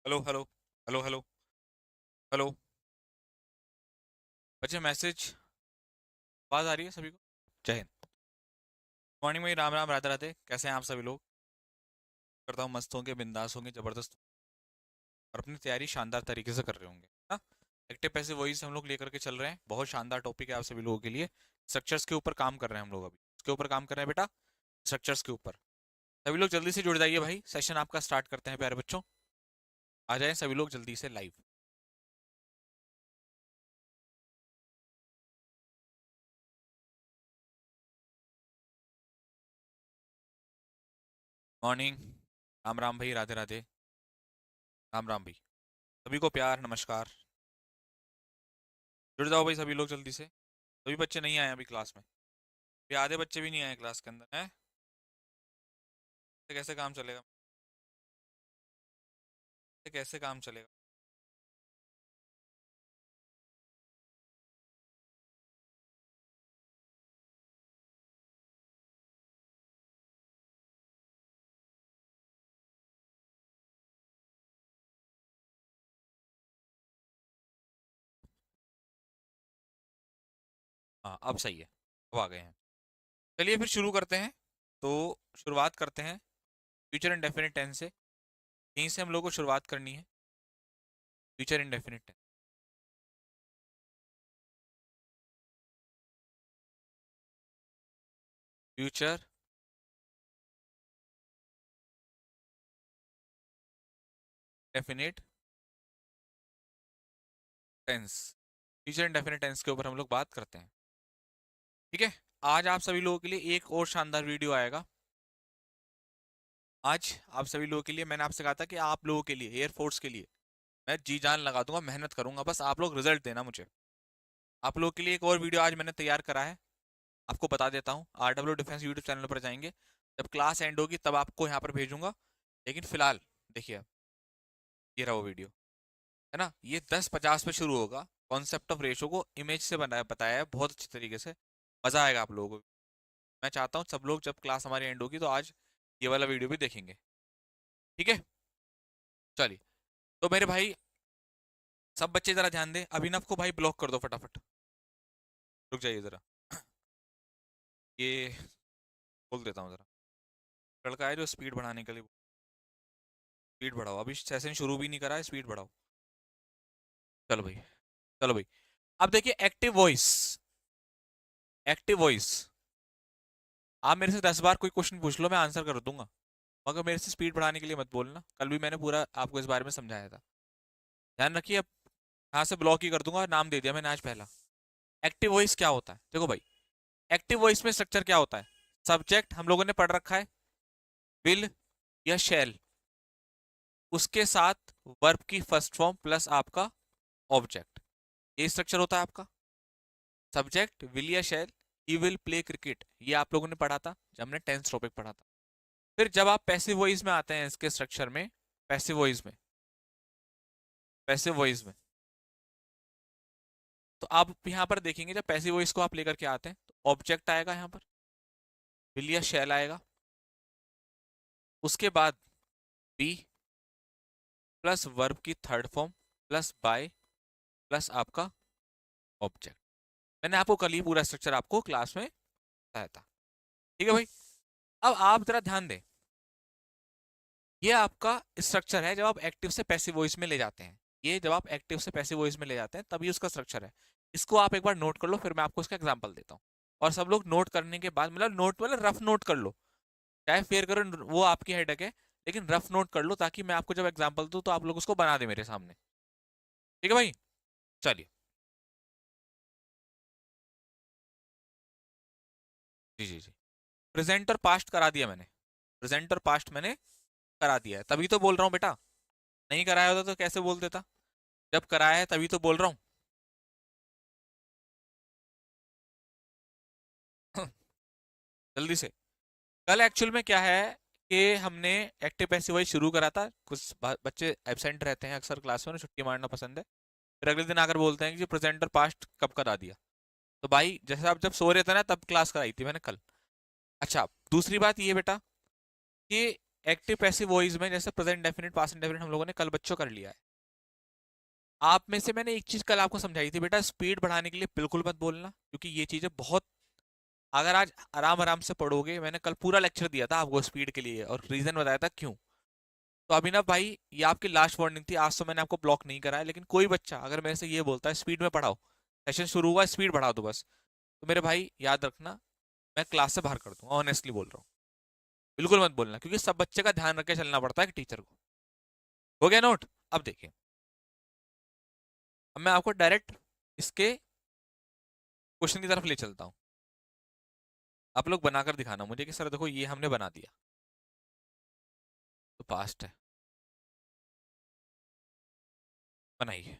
Hello hello hello hello hello. बच्चे message आवाज आ रही है सभी को? जय हिंद। मॉर्निंग में राम राम राधे राधे। कैसे हैं आप सभी लोग? करता हूँ मस्त होंगे, बिंदास होंगे, जबरदस्त और अपनी तैयारी शानदार तरीके से कर रहे होंगे ना। एक्टिव पैसिव वॉइस हम लोग लेकर के चल रहे हैं। बहुत शानदार टॉपिक है आप सभी लोगों के लिए। स्ट्रक्चर्स के ऊपर काम कर रहे हैं हम लोग। अभी इसके ऊपर काम कर रहे हैं बेटा, स्ट्रक्चर्स के ऊपर। सभी लोग जल्दी से जुड़ जाइए भाई, सेशन आपका स्टार्ट करते हैं प्यारे बच्चों। आ जाएं सभी लोग जल्दी से लाइव। मॉर्निंग। राम राम भाई, राधे राधे। राम राम भाई। सभी को प्यार नमस्कार। जुड़ जाओ भाई सभी लोग जल्दी से। सभी बच्चे नहीं आए अभी क्लास में। ये आधे बच्चे भी नहीं आए क्लास के अंदर हैं। तो कैसे काम चलेगा? तो कैसे काम चलेगा? हाँ अब सही है, अब आ गए हैं। चलिए फिर शुरू करते हैं। तो शुरुआत करते हैं फ्यूचर इंडेफिनिट टेंस से। यहीं से हम लोग को शुरुआत करनी है। Future indefinite tense. Future definite tense. Future indefinite tense के ऊपर हम लोग बात करते हैं। ठीक है। आज आप सभी लोगों के लिए एक और शानदार वीडियो आएगा। आज आप सभी लोगों के लिए मैंने आपसे कहा था कि आप लोगों के लिए, एयरफोर्स के लिए मैं जी जान लगा दूंगा, मेहनत करूंगा, बस आप लोग रिजल्ट देना मुझे। आप लोगों के लिए एक और वीडियो आज मैंने तैयार करा है। आपको बता देता हूँ, RW डिफेंस यूट्यूब चैनल पर जाएंगे। जब क्लास एंड होगी तब आपको यहाँ पर भेजूंगा। लेकिन फिलहाल देखिए, ये रहा वो वीडियो। है ना, ये 10:50 पे शुरू होगा। कॉन्सेप्ट ऑफ रेशो को इमेज से बनाया बताया है बहुत अच्छी तरीके से। मजा आएगा आप लोगों को। मैं चाहता हूँ सब लोग जब क्लास हमारी एंड होगी तो आज ये वाला वीडियो भी देखेंगे। ठीक है। चलिए, तो मेरे भाई सब बच्चे जरा ध्यान दें। अभिनव को भाई ब्लॉक कर दो फटाफट। रुक जाइए जरा, ये बोल देता हूँ जरा। लड़का है जो स्पीड बढ़ाने के लिए। स्पीड बढ़ाओ, अभी सेशन शुरू भी नहीं करा है, स्पीड बढ़ाओ। चलो भाई, चलो भाई। अब देखिए एक्टिव वॉइस। एक्टिव वॉइस, आप मेरे से 10 बार कोई क्वेश्चन पूछ लो, मैं आंसर कर दूंगा। मगर मेरे से स्पीड बढ़ाने के लिए मत बोलना। कल भी मैंने पूरा आपको इस बारे में समझाया था। ध्यान रखिए। अब यहाँ से ब्लॉक ही कर दूंगा, नाम दे दिया मैंने आज पहला। एक्टिव वॉइस क्या होता है देखो भाई। एक्टिव वॉइस में स्ट्रक्चर क्या होता है? सब्जेक्ट हम लोगों ने पढ़ रखा है, विल या शैल, उसके साथ वर्ब की फर्स्ट फॉर्म प्लस आपका ऑब्जेक्ट। ये स्ट्रक्चर होता है आपका। सब्जेक्ट विल या शैल, ही विल प्ले क्रिकेट, ये आप लोगों ने पढ़ा था जब हमने टेंस टॉपिक पढ़ा था। फिर जब आप पैसिव वॉइस में आते हैं इसके स्ट्रक्चर में, पैसिव वॉइस में, पैसिव वॉइस में, तो आप यहाँ पर देखेंगे जब पैसिव वॉइस को आप लेकर के आते हैं तो ऑब्जेक्ट आएगा यहाँ पर, विल या शैल आएगा। उसके बाद बी प्लस वर्ब की third form plus by plus आपका ऑब्जेक्ट। मैंने आपको कल ही पूरा स्ट्रक्चर आपको क्लास में बताया था। ठीक है भाई। अब आप जरा ध्यान दें, ये आपका स्ट्रक्चर है जब आप एक्टिव से पैसिव वॉइस में ले जाते हैं। ये जब आप एक्टिव से पैसिव वॉइस में ले जाते हैं तभी उसका स्ट्रक्चर है। इसको आप एक बार नोट कर लो, फिर मैं आपको इसका एग्जांपल देता हूँ। और सब लोग नोट करने के बाद, मतलब नोट मतलब रफ नोट कर लो। चाहे फेयर करो वो आपकी हेडेक है, लेकिन रफ नोट कर लो ताकि मैं आपको जब एग्जांपल दूं तो आप लोग उसको बना दे मेरे सामने। ठीक है भाई। चलिए। जी जी जी। प्रेजेंट और पास्ट करा दिया मैंने। प्रेजेंट और पास्ट मैंने करा दिया है, तभी तो बोल रहा हूँ बेटा। नहीं कराया होता तो कैसे बोल देता? जब कराया है तभी तो बोल रहा हूँ। जल्दी से। कल एक्चुअल में क्या है कि हमने एक्टिव पैसिव वॉइस शुरू करा था। कुछ बच्चे एब्सेंट रहते हैं अक्सर क्लास में, उन्हें छुट्टी मारना पसंद है। फिर अगले दिन आकर बोलते हैं कि प्रेजेंट और पास्ट कब करा दिया। तो भाई जैसे आप जब सो रहे थे ना तब क्लास कराई थी मैंने कल। अच्छा, दूसरी बात ये बेटा कि एक्टिव पैसिव वॉइस में जैसे प्रेजेंट डेफिनेट पास्ट इंडेफिनिट हम लोगों ने कल बच्चों कर लिया है। आप में से मैंने एक चीज कल आपको समझाई थी बेटा, स्पीड बढ़ाने के लिए बिल्कुल मत बोलना, क्योंकि ये चीजें बहुत, अगर आज आराम आराम से पढ़ोगे, मैंने कल पूरा लेक्चर दिया था आपको स्पीड के लिए और रीजन बताया था क्यों। तो अभिनव भाई ये आपकी लास्ट वार्निंग थी, आज तो मैंने आपको ब्लॉक नहीं करा है, लेकिन कोई बच्चा अगर मेरे से ये बोलता है स्पीड में पढ़ाओ, सेशन शुरू हुआ स्पीड बढ़ा दो बस, तो मेरे भाई याद रखना, मैं क्लास से बाहर कर दूंगा, ऑनेस्टली बोल रहा हूँ। बिल्कुल मत बोलना, क्योंकि सब बच्चे का ध्यान रख के चलना पड़ता है कि टीचर को। हो गया नोट? अब देखिए, अब मैं आपको डायरेक्ट इसके क्वेश्चन की तरफ ले चलता हूँ। आप लोग बनाकर दिखाना मुझे कि सर देखो ये हमने बना दिया, तो पास्ट है, बनाइए।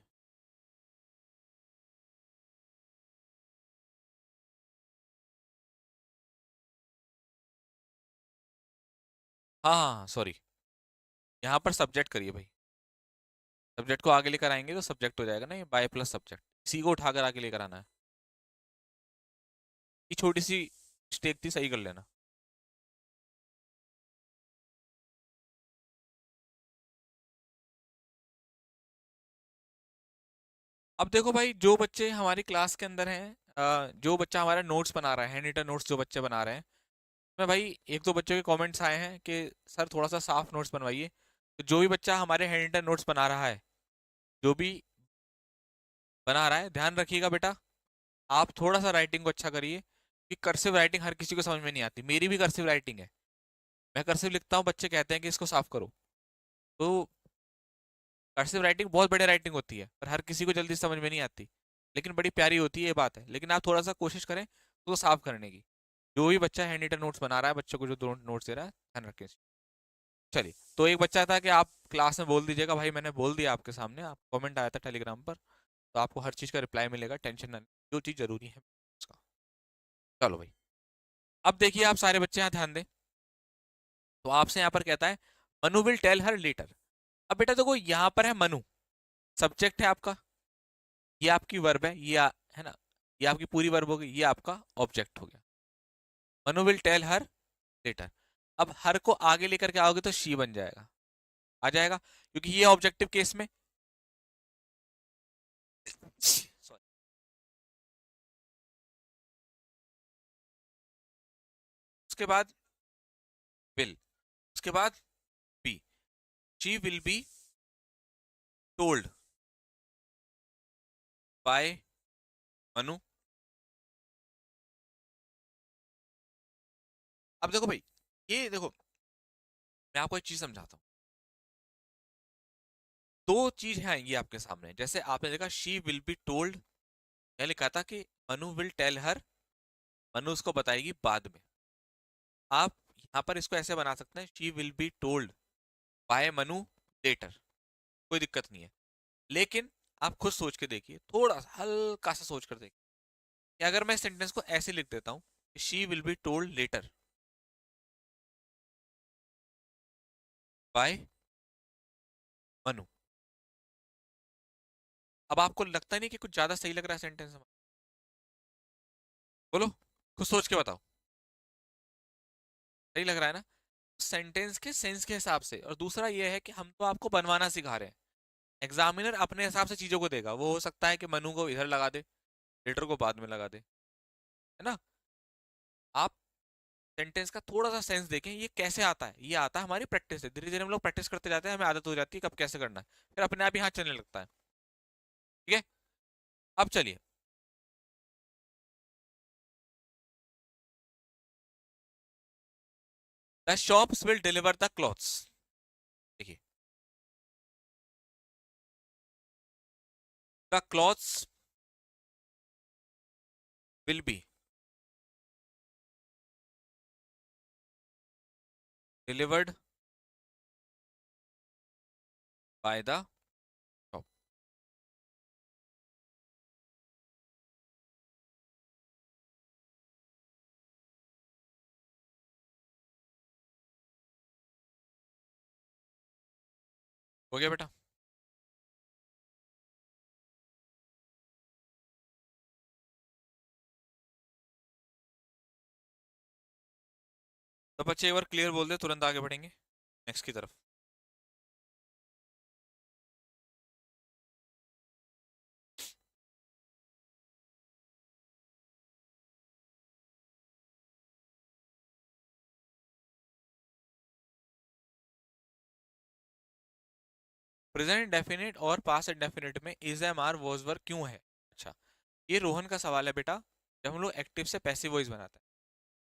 हाँ हाँ हाँ, सॉरी, यहाँ पर सब्जेक्ट करिए भाई, सब्जेक्ट को आगे लेकर आएंगे तो सब्जेक्ट हो जाएगा ना, ये बाय प्लस सब्जेक्ट, इसी को उठाकर आगे लेकर आना है। ये छोटी सी मिस्टेक थी, सही कर लेना। अब देखो भाई, जो बच्चे हमारी क्लास के अंदर हैं, जो बच्चा हमारा नोट्स बना रहा है, हैंड रिटन नोट्स जो बच्चे बना रहे हैं, मैं भाई एक दो बच्चों के कमेंट्स आए हैं कि सर थोड़ा सा साफ नोट्स बनवाइए। तो जो भी बच्चा हमारे हैंड रिटन नोट्स बना रहा है, जो भी बना रहा है, ध्यान रखिएगा बेटा, आप थोड़ा सा राइटिंग को अच्छा करिए, कि कर्सिव राइटिंग हर किसी को समझ में नहीं आती, मेरी भी कर्सिव राइटिंग है, मैं कर्सिव लिखता हूँ, बच्चे कहते हैं कि इसको साफ करो। तो कर्सिव राइटिंग बहुत बढ़िया राइटिंग होती है, पर हर किसी को जल्दी समझ में नहीं आती, लेकिन बड़ी प्यारी होती है, ये बात है। लेकिन आप थोड़ा सा कोशिश करें तो साफ करने की। जो भी बच्चा हैंड रिटन नोट्स बना रहा है, बच्चों को जो दो नोट्स दे रहा है, ध्यान रखें। चलिए, तो एक बच्चा था कि आप क्लास में बोल दीजिएगा, भाई मैंने बोल दिया आपके सामने, आप कमेंट आया था टेलीग्राम पर, तो आपको हर चीज़ का रिप्लाई मिलेगा, टेंशन ना, जो चीज़ जरूरी है उसका। चलो भाई, अब देखिए आप सारे बच्चे यहाँ ध्यान दें, तो आपसे यहाँ पर कहता है Manu will tell her letter. अब बेटा देखो, यहाँ पर है मनु, सब्जेक्ट है आपका, ये आपकी वर्ब है, है ना, ये आपकी पूरी वर्ब हो गई, ये आपका ऑब्जेक्ट हो गया। Manu will tell her letter, अब हर को आगे लेकर के आओगे तो शी बन जाएगा, आ जाएगा, क्योंकि ये ऑब्जेक्टिव केस में sorry, उसके बाद विल, उसके बाद be, she will be told by Manu. अब देखो भाई, ये देखो, मैं आपको एक चीज समझाता हूँ, दो चीज है ये आपके सामने, जैसे आपने देखा शी विल बी टोल्ड, मैं लिखा था कि Manu will tell her, Manu उसको बताएगी बाद में। आप यहाँ पर इसको ऐसे बना सकते हैं, she will be told by Manu letter, कोई दिक्कत नहीं है। लेकिन आप खुद सोच के देखिए, थोड़ा सा हल्का सा सोच कर देखिए, कि अगर मैं सेंटेंस को ऐसे लिख देता हूँ, she will be told letter by Manu, अब आपको लगता नहीं कि कुछ ज्यादा सही लग रहा है सेंटेंस? बोलो, कुछ सोच के बताओ, सही लग रहा है ना? सेंटेंस के सेंस के हिसाब से, और दूसरा ये है कि हम तो आपको बनवाना सिखा रहे हैं, एग्जामिनर अपने हिसाब से चीजों को देगा, वो हो सकता है कि मनु को इधर लगा दे, लेटर को बाद में लगा दे, है ना? आप सेंटेंस का थोड़ा सा सेंस देखें, ये कैसे आता है, ये आता है हमारी प्रैक्टिस से, धीरे धीरे हम लोग प्रैक्टिस करते जाते हैं, हमें आदत हो जाती है कब कैसे करना है, फिर अपने आप ही हाथ चलने लगता है। ठीक है, अब चलिए, the shops will deliver the clothes, देखिए, the clothes will be delivered by the shop. हो गया बेटा? तो बच्चे एक बार क्लियर बोल दे, तुरंत आगे बढ़ेंगे। नेक्स्ट की तरफ। प्रेजेंट इंडेफिनिट और पास्ट इंडेफिनिट में is am are was were क्यों है? अच्छा, ये रोहन का सवाल है बेटा। जब हम लोग एक्टिव से पैसिव वॉइस बनाते हैं,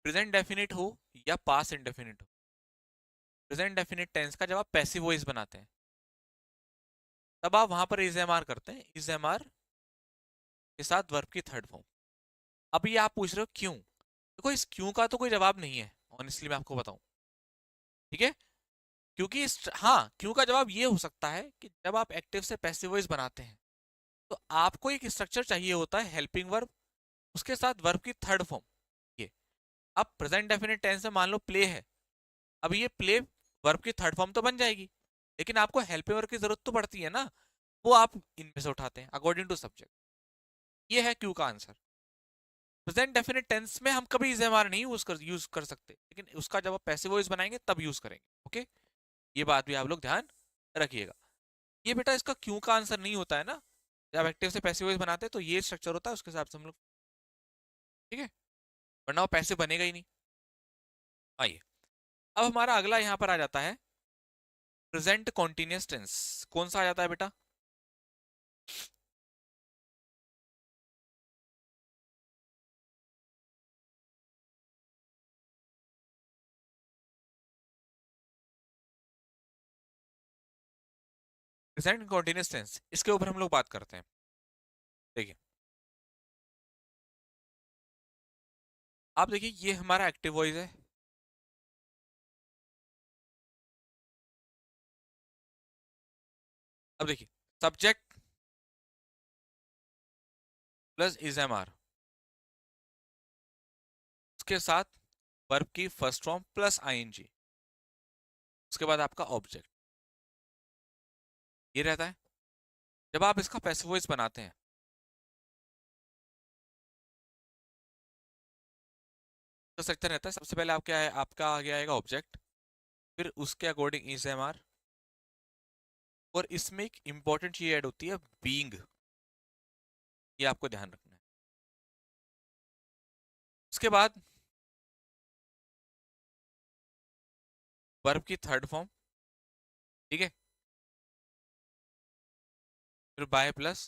प्रेजेंट डेफिनिट हो या पास्ट इंडेफिनिट हो, प्रेजेंट डेफिनिट टेंस का जब आप पैसिव वॉइस बनाते हैं तब आप वहां पर इज एम आर करते हैं, इज एम आर के साथ वर्ब की थर्ड फॉर्म। अभी आप पूछ रहे हो क्यों? देखो, इस क्यों का तो कोई जवाब नहीं है, ऑनेस्टली मैं आपको बताऊं। ठीक है, क्योंकि हाँ, क्यों का जवाब ये हो सकता है कि जब आप एक्टिव से पैसिव वॉइस बनाते हैं तो आपको एक स्ट्रक्चर चाहिए होता है, हेल्पिंग वर्ब, उसके साथ वर्ब की थर्ड फॉर्म। ये अब प्रेजेंट डेफिनेट टेंस में मान लो प्ले है, अब ये प्ले वर्ब की थर्ड फॉर्म तो बन जाएगी, लेकिन आपको हेल्पिंग वर्ब की जरूरत तो पड़ती है ना, वो आप इनमें से उठाते हैं अकॉर्डिंग टू सब्जेक्ट। ये है क्यू का आंसर। प्रेजेंट डेफिनेट टेंस में हम कभी इज एम आर नहीं यूज कर सकते, लेकिन उसका जब आप पैसिव वॉइस बनाएंगे तब यूज करेंगे। ओके, ये बात भी आप लोग ध्यान रखिएगा। ये बेटा इसका क्यों का आंसर नहीं होता है ना, जब एक्टिव से पैसिव वॉइस बनाते हैं तो ये स्ट्रक्चर होता है, उसके हिसाब से हम लोग। ठीक है, वरना वो पैसे बनेगा ही नहीं। आइए, अब हमारा अगला यहाँ पर आ जाता है प्रेजेंट कॉन्टिन्यूअस टेंस। कौन सा आ जाता है बेटा? प्रेजेंट कॉन्टिन्यूअस टेंस, इसके ऊपर हम लोग बात करते हैं। देखिए, आप देखिए ये हमारा एक्टिव वॉइस है, अब देखिए subject plus is am are, उसके साथ वर्ब की फर्स्ट फॉर्म प्लस आईएनजी, उसके बाद आपका ऑब्जेक्ट, ये रहता है। जब आप इसका पैसिव वॉइस बनाते हैं तो स्ट्रक्चर रहता है, सबसे पहले आप क्या है, आपका आगे आएगा ऑब्जेक्ट, फिर उसके अकॉर्डिंग इज एम आर, और इसमें एक इंपॉर्टेंट चीज ऐड होती है बीइंग, ये आपको ध्यान रखना है। उसके बाद वर्ब की थर्ड फॉर्म, ठीक है, फिर बाय प्लस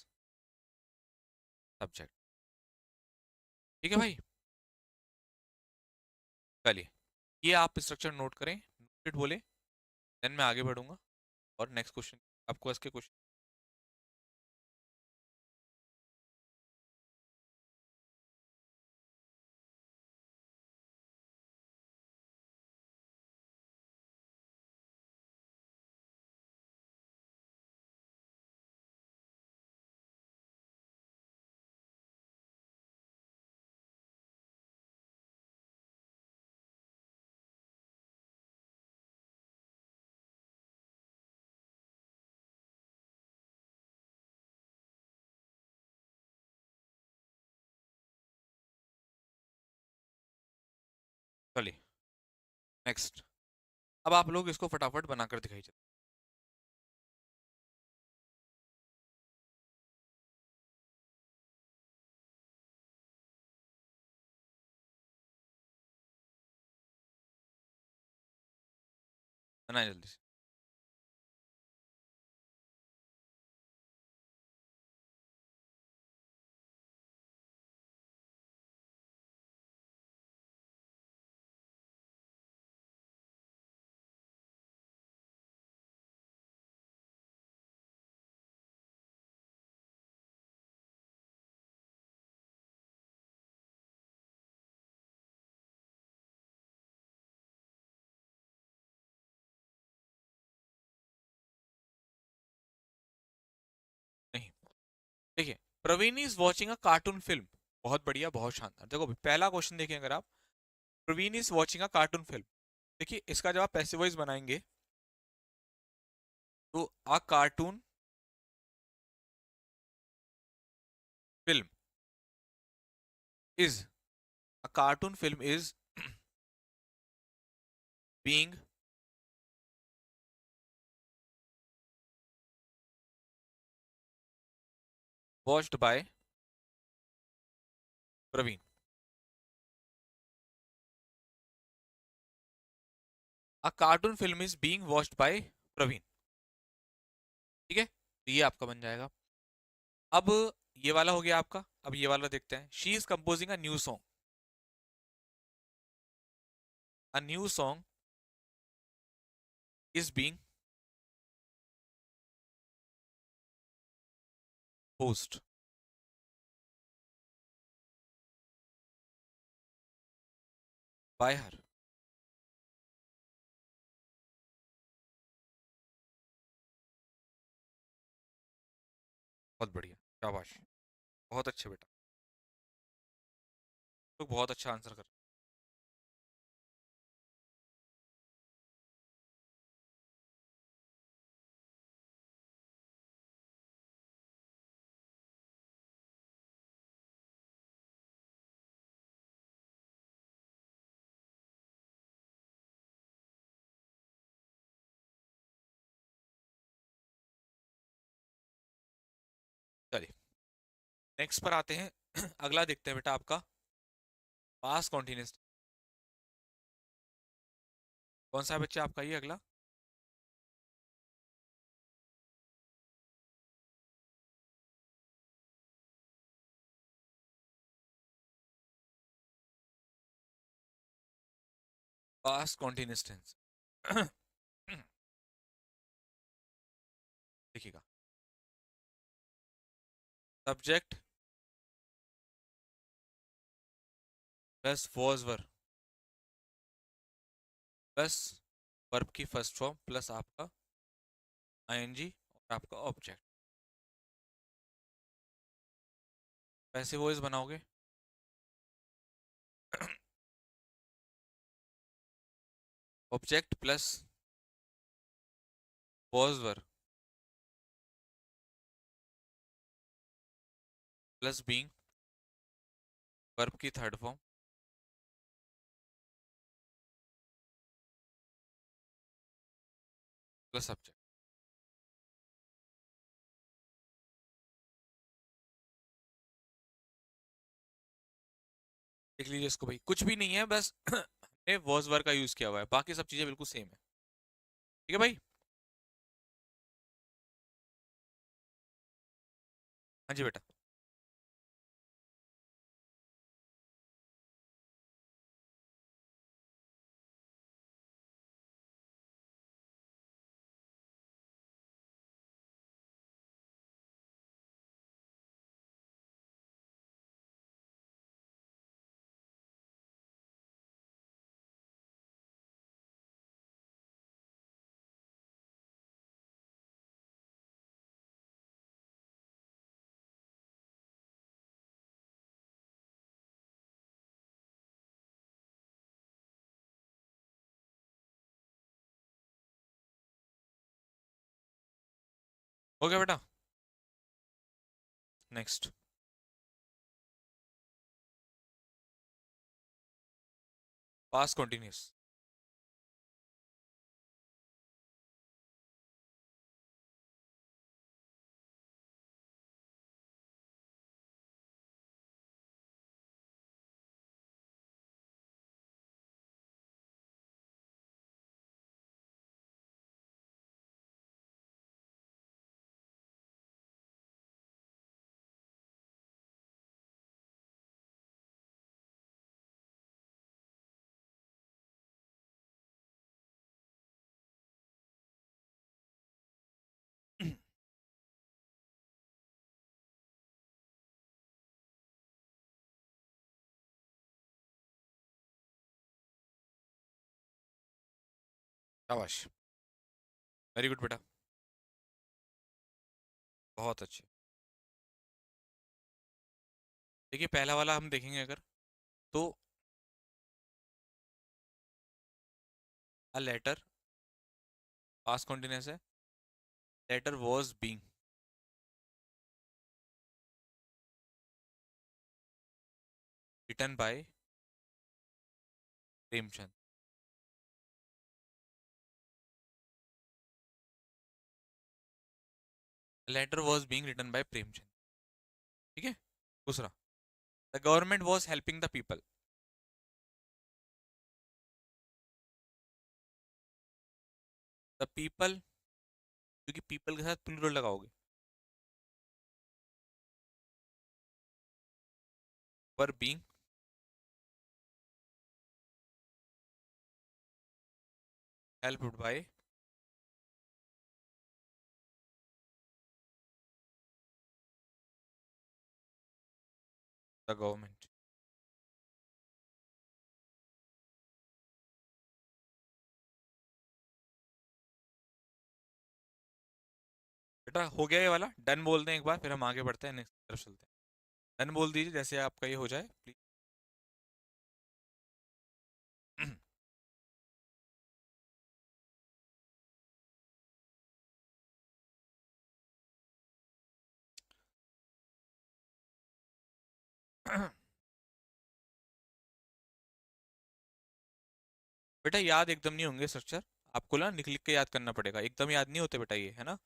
सब्जेक्ट। ठीक है भाई, चलिए ये आप स्ट्रक्चर नोट करें, नोटेड बोले, देन मैं आगे बढ़ूंगा और नेक्स्ट क्वेश्चन आपको इसके क्वेश्चन। चलिए नेक्स्ट, अब आप लोग इसको फटाफट बनाकर दिखाई चलिए। बनाए जल्दी से। नहीं, देखिए, Praveen is watching a cartoon film, बहुत बढ़िया, बहुत शानदार। देखो भाई, पहला क्वेश्चन देखिए, अगर आप Praveen is watching a cartoon film, देखिए इसका जब आप पैसिव वॉइस बनाएंगे तो a cartoon film is, a cartoon film is being watched by Praveen. A cartoon film is being watched by Praveen. ठीक है, तो ये आपका बन जाएगा। अब ये वाला हो गया आपका। अब ये वाला देखते हैं। She is composing a new song. A new song is being post bye हर। बहुत बढ़िया, शाबाश, बहुत अच्छे बेटा, तो बहुत अच्छा आंसर कर। चलिए नेक्स्ट पर आते हैं। अगला देखते हैं बेटा आपका पास कॉन्टिन्यूस। कौन सा है बच्चा आपका ये अगला? पास कॉन्टिन्यूस टेंस। देखिएगा, subject plus was were plus verb की फर्स्ट फॉर्म प्लस आपका आईएनजी और आपका ऑब्जेक्ट। पैसे वॉइस बनाओगे। Object plus was were plus being verb की थर्ड फॉर्म प्लस सब्जेक्ट। देख लीजिए इसको भाई, कुछ भी नहीं है, बस हमने वॉज वर का यूज किया हुआ है, बाकी सब चीजें बिल्कुल सेम है। ठीक है भाई। हाँ जी बेटा। हो गया बेटा। नेक्स्ट, पास कंटिन्यूस। शाबाश, वेरी गुड बेटा, बहुत अच्छे। देखिए पहला वाला हम देखेंगे अगर, तो अ लेटर पास कंटिन्यूस है। Letter was being written by Premchand. Letter was being written by Premchand. ठीक है। दूसरा, the government was helping the people. The people, क्योंकि पीपल के साथ प्लूरल लगाओगे। Were being helped by the government. बेटा हो गया ये वाला, डन बोल दें एक बार, फिर हम आगे बढ़ते हैं, नेक्स्ट तरफ चलते हैं। डन बोल दीजिए जैसे आपका ये हो जाए प्लीज। बेटा याद एकदम नहीं होंगे स्ट्रक्चर, आपको ना लिख लिख के याद करना पड़ेगा, एकदम याद नहीं होते बेटा ये, है ना।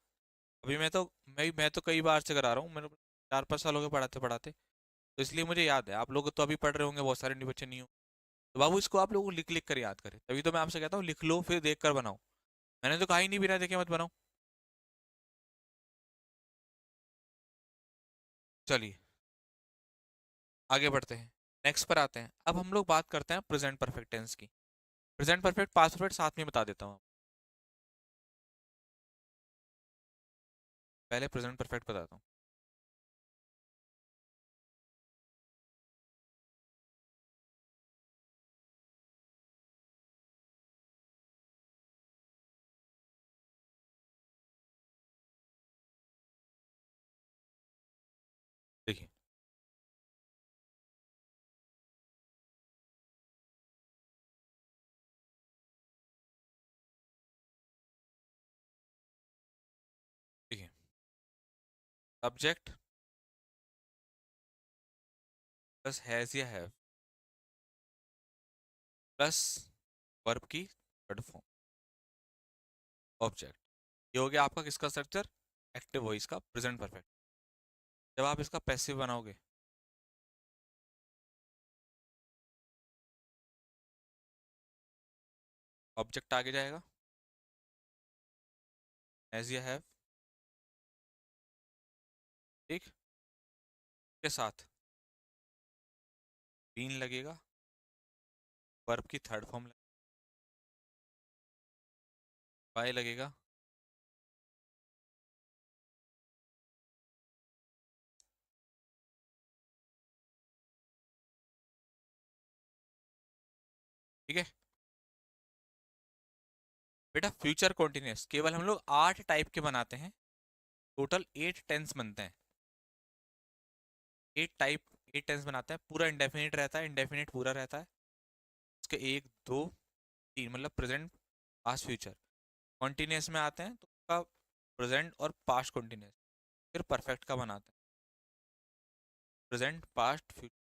अभी मैं तो कई बार से करा रहा हूँ, मेरे 4-5 साल हो गए पढ़ाते पढ़ाते, तो इसलिए मुझे याद है। आप लोग तो अभी पढ़ रहे होंगे, बहुत सारे नहीं बच्चे नहीं हो, तो बाबू इसको आप लोगों को लिख लिख कर याद करें, तभी तो मैं आपसे कहता हूँ लिख लो फिर देख कर बनाओ। मैंने तो कहा ही नहीं बिना देखे मत बनाओ। चलिए आगे बढ़ते हैं, नेक्स्ट पर आते हैं। अब हम लोग बात करते हैं प्रेजेंट परफेक्ट टेंस की। प्रेजेंट परफेक्ट पास्ट परफेक्ट साथ में बता देता हूँ। पहले प्रेजेंट परफेक्ट बताता हूँ। देखिए, देखिए, सब्जेक्ट प्लस हैज या हैव प्लस वर्ब की थर्ड फॉर्म ऑब्जेक्ट, ये हो गया आपका किसका स्ट्रक्चर, एक्टिव वॉइस का प्रेजेंट परफेक्ट। जब आप इसका पैसिव बनाओगे, ऑब्जेक्ट आगे जाएगा, हैज या हैव, ठीक, के साथ बीन लगेगा, वर्ब की थर्ड फॉर्म बाय लगेगा, ठीक है। बेटा फ्यूचर कॉन्टिन्यूस केवल हम लोग 8 टाइप के बनाते हैं, टोटल 8 टेंस बनते हैं। 8 टेंस बनाते हैं, पूरा इंडेफिनिट रहता है, इंडेफिनिट पूरा रहता है, उसके 1 2 3 मतलब प्रेजेंट पास्ट फ्यूचर। कॉन्टिन्यूस में आते हैं तो उसका प्रेजेंट और पास्ट कॉन्टिन्यूस, फिर परफेक्ट का बनाते हैं, प्रेजेंट पास्ट फ्यूचर,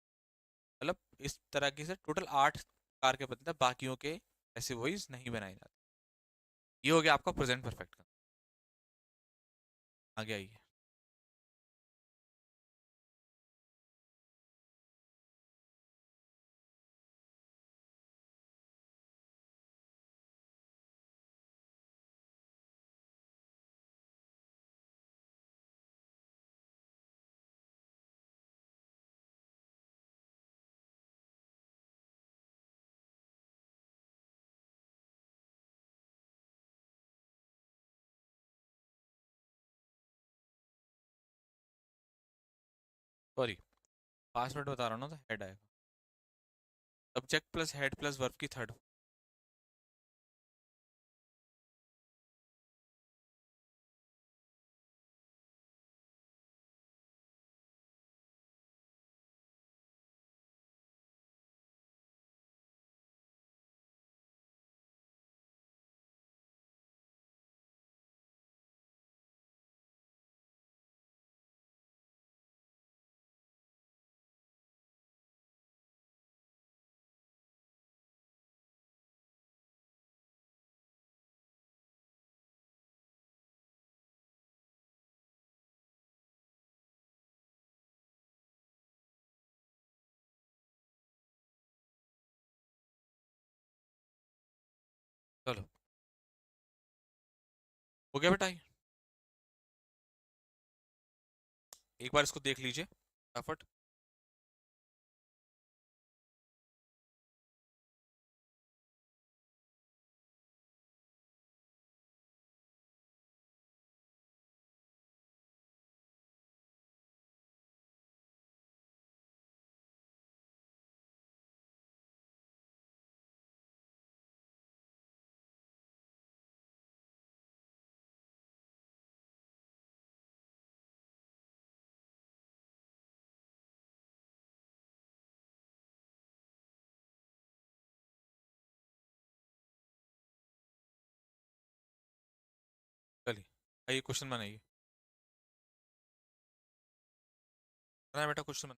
मतलब इस तरह की से टोटल 8 प्रकार के बनते हैं, बाकियों के ऐसे वॉइस नहीं बनाए जाते। ये हो गया आपका प्रेजेंट परफेक्ट का। आगे आइए। सॉरी, पासवर्ड बता रहा हूँ ना, तो हेड आएगा, subject plus head plus verb की थर्ड। चलो, हो गया बेटा ये? एक बार इसको देख लीजिए फटाफट। चलिए, आइए क्वेश्चन बनाइए। बनाए बेटा क्वेश्चन।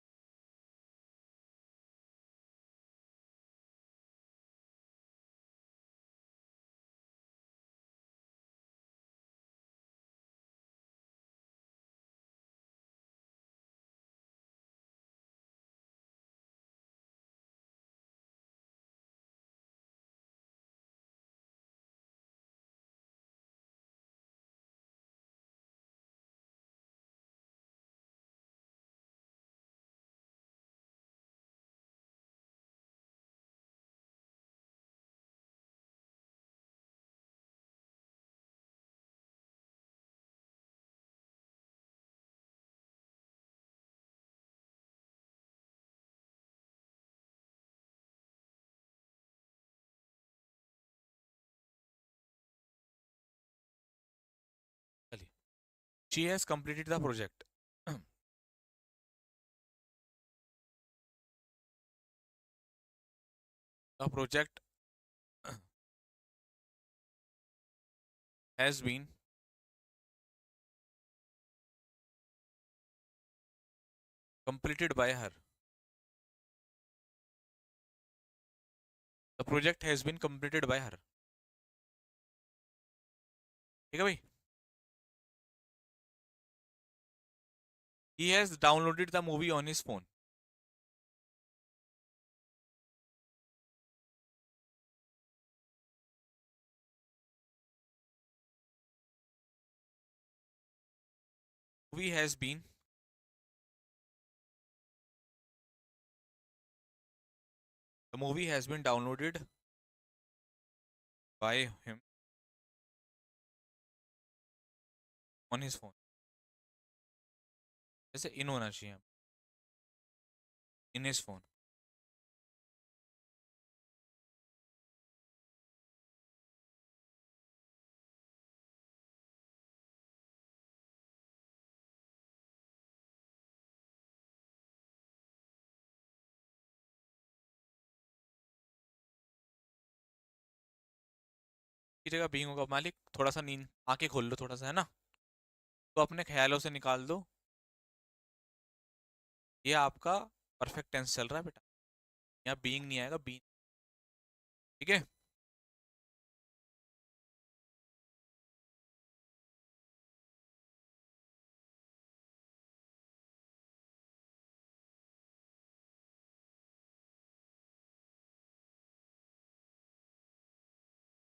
चलिए, she has completed the project. The project has been completed by her। The project has been completed by her। ठीक है भाई। He has downloaded the movie on his phone. Movie has been the movie has been downloaded by him on his phone. जैसे इन होना चाहिए, in his phone. की जगह being होगा मालिक, थोड़ा सा नींद, आंखें खोल लो थोड़ा सा, है ना? तो अपने ख्यालों से निकाल दो। ये आपका परफेक्ट टेंस चल रहा है बेटा, यहाँ बीइंग नहीं आएगा, बीइंग। ठीक है।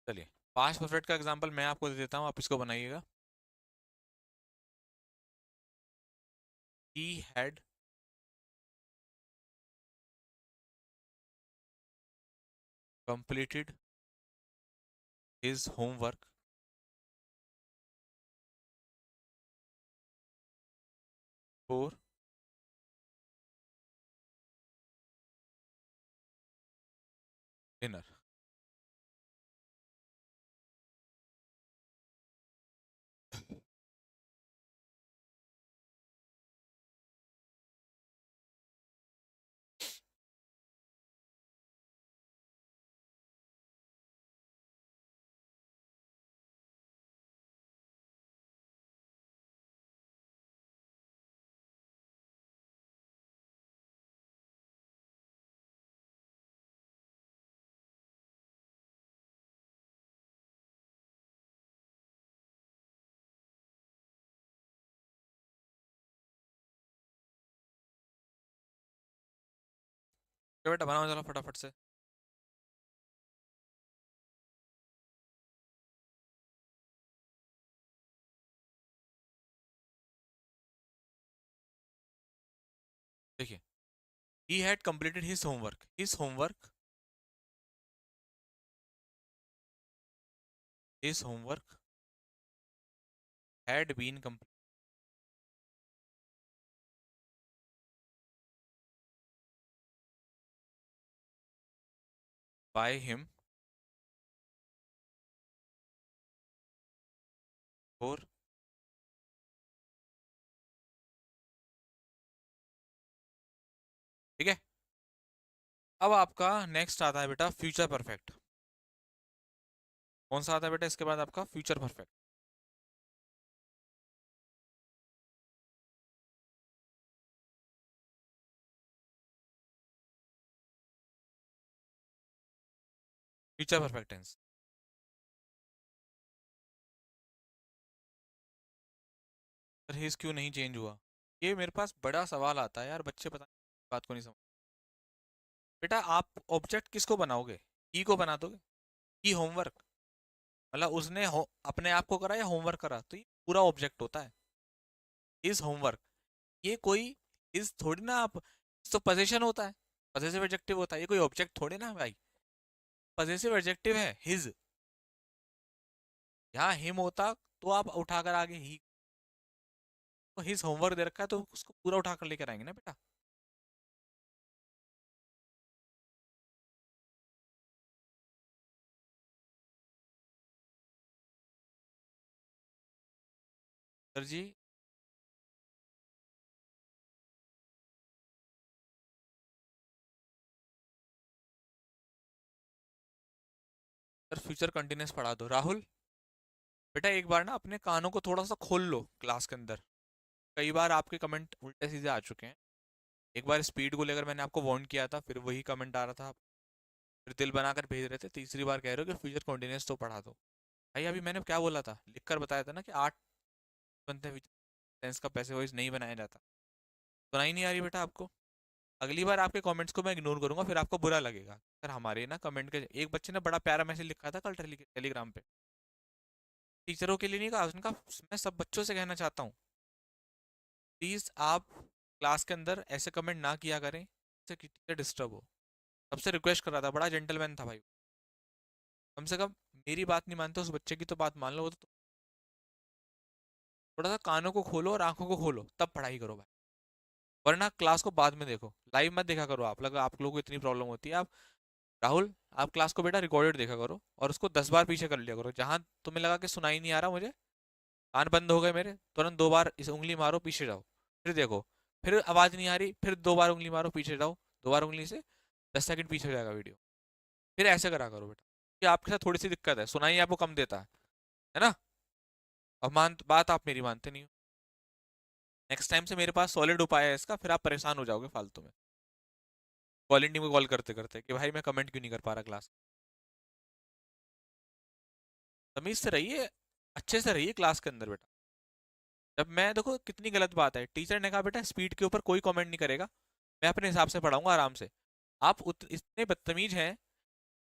चलिए, पास्ट परफेक्ट का एग्जांपल मैं आपको दे देता हूँ, आप इसको बनाइएगा। He had completed his homework for dinner। क्या बेटा, बनाओ जरा फटाफट से। देखिए, he had completed his homework. His homework had been completed by him for, ठीक है। अब आपका नेक्स्ट आता है बेटा फ्यूचर परफेक्ट। कौन सा आता है बेटा इसके बाद आपका future perfect. Future perfect tense. Sir his क्यों नहीं चेंज हुआ? ये मेरे पास बड़ा सवाल आता है यार, बच्चे पता नहीं बात को नहीं समझ। बेटा आप ऑब्जेक्ट किसको बनाओगे? ई को बना दोगे। ई होमवर्क, मतलब उसने अपने आप को करा या होमवर्क करा, तो ये पूरा ऑब्जेक्ट होता है। इज होमवर्क, ये कोई इज थोड़ी ना आप, तो पोजीशन होता है, पजेसिव एडजेक्टिव होता है, ये कोई ऑब्जेक्ट थोड़ी ना भाई। पजेसिव एडजेक्टिव है हिज, यहाँ हिम होता तो आप उठाकर आगे ही, तो हिज होमवर्क दे रखा है तो उसको पूरा उठाकर लेकर आएंगे ना बेटा। सर जी, सर फ्यूचर कंटिन्यूस पढ़ा दो राहुल। बेटा एक बार ना अपने कानों को थोड़ा सा खोल लो क्लास के अंदर। कई बार आपके कमेंट उल्टे सीधे आ चुके हैं। एक बार स्पीड को लेकर मैंने आपको वार्न किया था, फिर वही कमेंट आ रहा था, फिर दिल बनाकर भेज रहे थे, तीसरी बार कह रहे हो कि फ्यूचर कंटिन्यूस तो पढ़ा दो। भाई अभी मैंने क्या बोला था, लिखकर बताया था ना कि 8 बनते हैं टेंस का पैसे वॉइस नहीं बनाया जाता। सुना ही नहीं आ रही बेटा आपको? अगली बार आपके कमेंट्स को मैं इग्नोर करूंगा, फिर आपको बुरा लगेगा। सर हमारे ना कमेंट के एक बच्चे ने बड़ा प्यारा मैसेज लिखा था कल टेलीग्राम पे, टीचरों के लिए नहीं कहा, उसने कहा मैं सब बच्चों से कहना चाहता हूँ प्लीज आप क्लास के अंदर ऐसे कमेंट ना किया करें जिससे कि टीचर डिस्टर्ब हो। सबसे रिक्वेस्ट कर रहा था, बड़ा जेंटलमैन था भाई। कम से कम मेरी बात नहीं मानते उस बच्चे की तो बात मान लो। वो तो थोड़ा सा कानों को खोलो और आंखों को खोलो तब पढ़ाई करो भाई, वरना क्लास को बाद में देखो, लाइव मत देखा करो। आप लगा आप लोगों को इतनी प्रॉब्लम होती है। आप राहुल, आप क्लास को बेटा रिकॉर्डेड देखा करो और उसको 10 बार पीछे कर लिया करो। जहां तुम्हें लगा कि सुनाई नहीं आ रहा मुझे, कान बंद हो गए मेरे, तुरंत 2 बार इसे उंगली मारो पीछे जाओ, फिर देखो, फिर आवाज नहीं आ रही, फिर 2 बार उंगली मारो पीछे जाओ, 2 बार उंगली से 10 सेकंड पीछे हो जाएगा वीडियो। फिर ऐसे करा करो बेटा, कि आपके साथ थोड़ी सी दिक्कत है, सुनाई आपको कम देता है ना। अब बात आप मेरी मानते नहीं हो। नेक्स्ट टाइम से मेरे पास सॉलिड उपाय है इसका, फिर आप परेशान हो जाओगे फालतू में क्वालिटी में कॉल करते करते कि भाई मैं कमेंट क्यों नहीं कर पा रहा क्लास। तमीज से रहिए, अच्छे से रहिए क्लास के अंदर बेटा। जब मैं देखो कितनी गलत बात है, टीचर ने कहा बेटा स्पीड के ऊपर कोई कमेंट नहीं करेगा, मैं अपने हिसाब से पढ़ाऊंगा आराम से। आप इतने बदतमीज हैं,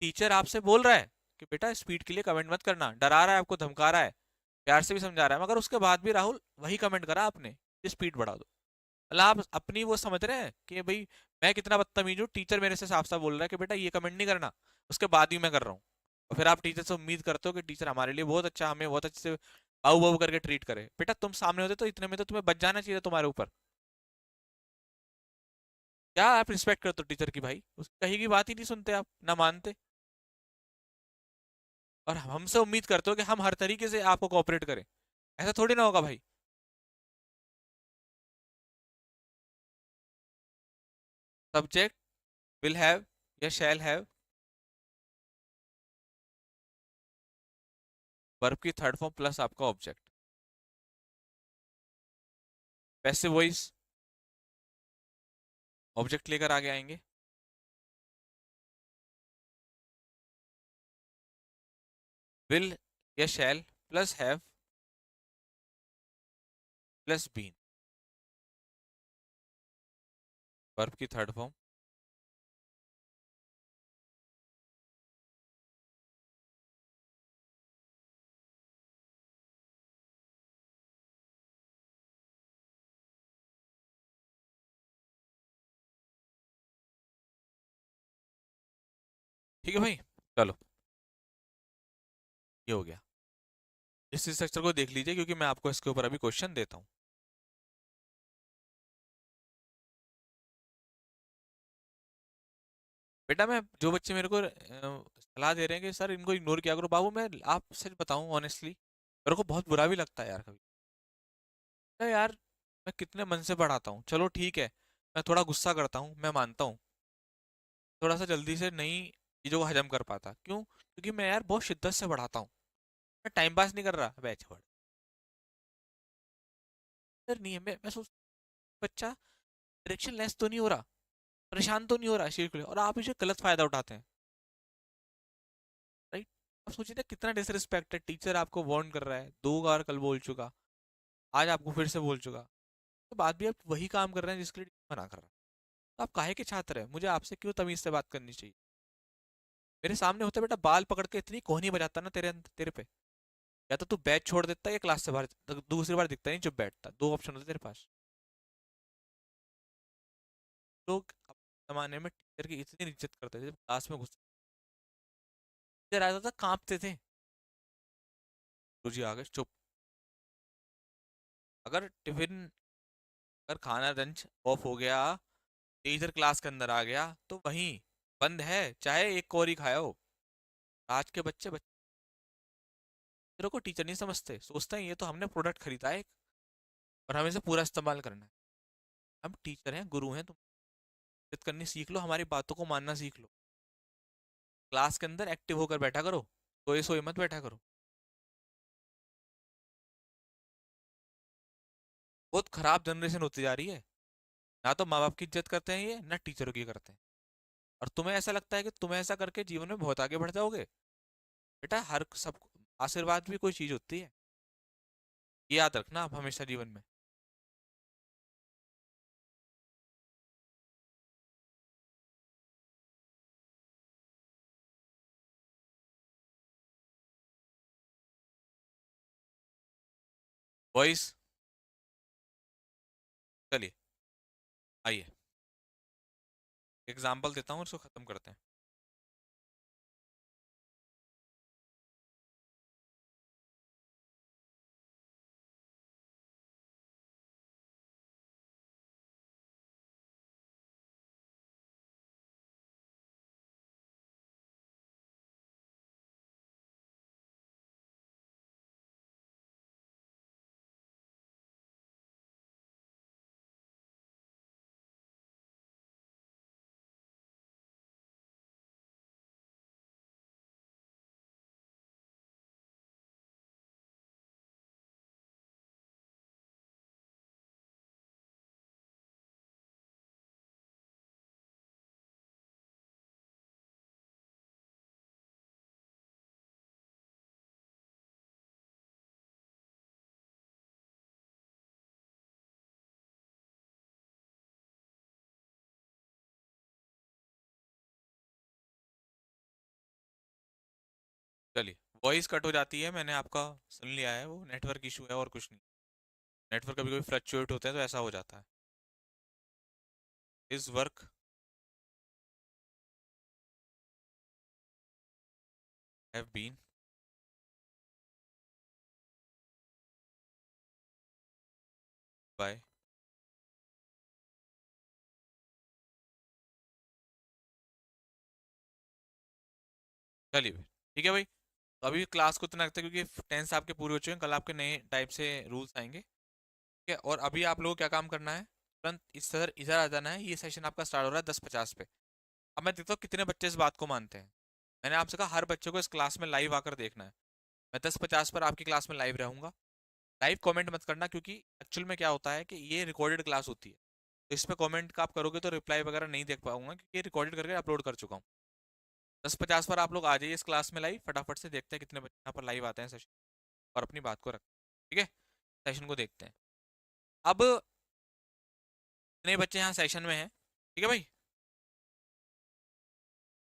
टीचर आपसे बोल रहा है कि बेटा स्पीड के लिए कमेंट मत करना, डरा रहा है आपको, धमका रहा है, प्यार से भी समझा रहा है, मगर उसके बाद भी राहुल वही कमेंट करा आपने कि स्पीड बढ़ा दो। मतलब आप अपनी वो समझ रहे हैं कि भाई मैं कितना बदतमीज हूँ, टीचर मेरे से साफ साफ बोल रहा है कि बेटा ये कमेंट नहीं करना, उसके बाद भी मैं कर रहा हूँ। और फिर आप टीचर से उम्मीद करते हो कि टीचर हमारे लिए बहुत अच्छा, हमें बहुत अच्छे से बाऊ बाऊ करके ट्रीट करे। बेटा तुम सामने होते तो इतने में तो तुम्हें बच जाना चाहिए तुम्हारे ऊपर। क्या आप रिस्पेक्ट करते हो टीचर की भाई? उसकी कहीं की बात ही नहीं सुनते, आप ना मानते, और हमसे उम्मीद करते हो कि हम हर तरीके से आपको कोऑपरेट करें। ऐसा थोड़ी ना होगा भाई। सब्जेक्ट विल हैव या शैल हैव, वर्ब की थर्ड फॉर्म प्लस आपका ऑब्जेक्ट, पैसिव वॉइस ऑब्जेक्ट लेकर आगे आएंगे। विल या shall plus have plus been, verb की थर्ड फॉर्म। ठीक है भाई, चलो ये हो गया। इस स्ट्रक्चर को देख लीजिए क्योंकि मैं आपको इसके ऊपर अभी क्वेश्चन देता हूँ। बेटा मैं जो बच्चे मेरे को सलाह दे रहे हैं कि सर इनको इग्नोर किया करो, बाबू मैं आप सच बताऊं ऑनेस्टली, मेरे को बहुत बुरा भी लगता है यार कभी। अरे यार मैं कितने मन से पढ़ाता हूँ, चलो ठीक है मैं थोड़ा गुस्सा करता हूँ, मैं मानता हूँ, थोड़ा सा जल्दी से नई चीज़ों को हजम कर पाता, क्यों? क्योंकि मैं यार बहुत शिद्दत से पढ़ाता हूँ, मैं टाइम पास नहीं कर रहा बैच पढ़। सर नहीं है, मैं सोच बच्चा डायरेक्शन लेस तो नहीं हो रहा, परेशान तो नहीं हो रहा इस चीज़ को लेकर, और आप इसे गलत फायदा उठाते हैं। राइट? अब सोचिए ना कितना डिसरिस्पेक्ट है, टीचर आपको वार्न कर रहा है, 2 बार कल बोल चुका, आज आपको फिर से बोल चुका, तो बाद भी आप वही काम कर रहे हैं जिसके लिए मना कर रहा है। तो आप काहे के छात्र हैं? मुझे आपसे क्यों तमीज से बात करनी चाहिए? मेरे सामने होता बेटा बाल पकड़ के इतनी कोहनी बजाता ना तेरे पे, या तो तू बैच छोड़ देता या क्लास से बाहर, दूसरी बार दिखता नहीं, चुप बैठता, 2 ऑप्शन होते तेरे पास। लोग अपने जमाने में टीचर की इतनी इज्जत करते थे, जब क्लास में घुस टीचर आता था कांपते थे, तो जी आ गए चुप। अगर टिफिन, अगर खाना लंच ऑफ हो गया, टीचर क्लास के अंदर आ गया, तो वहीं बंद है, चाहे एक कोरी खाया हो। आज के बच्चे टीचरों को टीचर नहीं समझते, सोचते हैं ये तो हमने प्रोडक्ट खरीदा है और हमें इसे पूरा इस्तेमाल करना है। हम टीचर हैं, गुरु हैं, तुम इज्जत करनी सीख लो, हमारी बातों को मानना सीख लो, क्लास के अंदर एक्टिव होकर बैठा करो, सोए सोए मत बैठा करो। बहुत खराब जनरेशन होती जा रही है, ना तो माँ बाप की इज्जत करते हैं ये, ना टीचरों की करते हैं। और तुम्हें ऐसा लगता है कि तुम्हें ऐसा करके जीवन में बहुत आगे बढ़ जाओगे? बेटा हर सब आशीर्वाद भी कोई चीज होती है, ये याद रखना आप हमेशा जीवन में। वॉइस, चलिए आइए एग्जाम्पल देता हूँ, उसको खत्म करते हैं। चलिए, वॉइस कट हो जाती है, मैंने आपका सुन लिया है, वो नेटवर्क इशू है और कुछ नहीं। नेटवर्क कभी कभी फ्लक्चुएट होते हैं तो ऐसा हो जाता है। इस वर्क हैव बीन, बाय, चलिए ठीक है भाई। तो अभी क्लास को इतना रखते हैं क्योंकि 10 आपके पूरे हो चुके हैं, कल आपके नए टाइप से रूल्स आएंगे, ठीक है? और अभी आप लोगों को क्या काम करना है, तुरंत इस तरह इधर आ जाना है, ये सेशन आपका स्टार्ट हो रहा है 10:50 पे। अब मैं देखता हूँ कितने बच्चे इस बात को मानते हैं। मैंने आपसे कहा हर बच्चे को इस क्लास में लाइव आकर देखना है। मैं 10:50 पर आपकी क्लास में लाइव रहूंगा। लाइव कमेंट मत करना, क्योंकि एक्चुअल में क्या होता है कि ये रिकॉर्डेड क्लास होती है, तो इस पर कमेंट का आप करोगे तो रिप्लाई वगैरह नहीं देख पाऊंगा, क्योंकि ये रिकॉर्डेड करके अपलोड कर चुका हूँ। 10:50 पर आप लोग आ जाइए इस क्लास में लाइव, फटाफट से देखते हैं कितने बच्चे यहाँ पर लाइव आते हैं सेशन, और अपनी बात को रख, ठीक है? सेशन को देखते हैं। अब कितने बच्चे यहाँ सेशन में हैं, ठीक है भाई?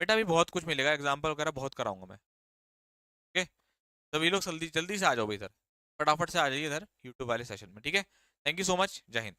बेटा अभी बहुत कुछ मिलेगा, एग्जाम्पल वगैरह बहुत कराऊंगा मैं, ठीक है? तो ये लोग जल्दी जल्दी से आ जाओ भाई इधर, फटाफट से आ जाइए इधर यूट्यूब वाले सेशन में, ठीक है? थैंक यू सो मच, जय हिंद।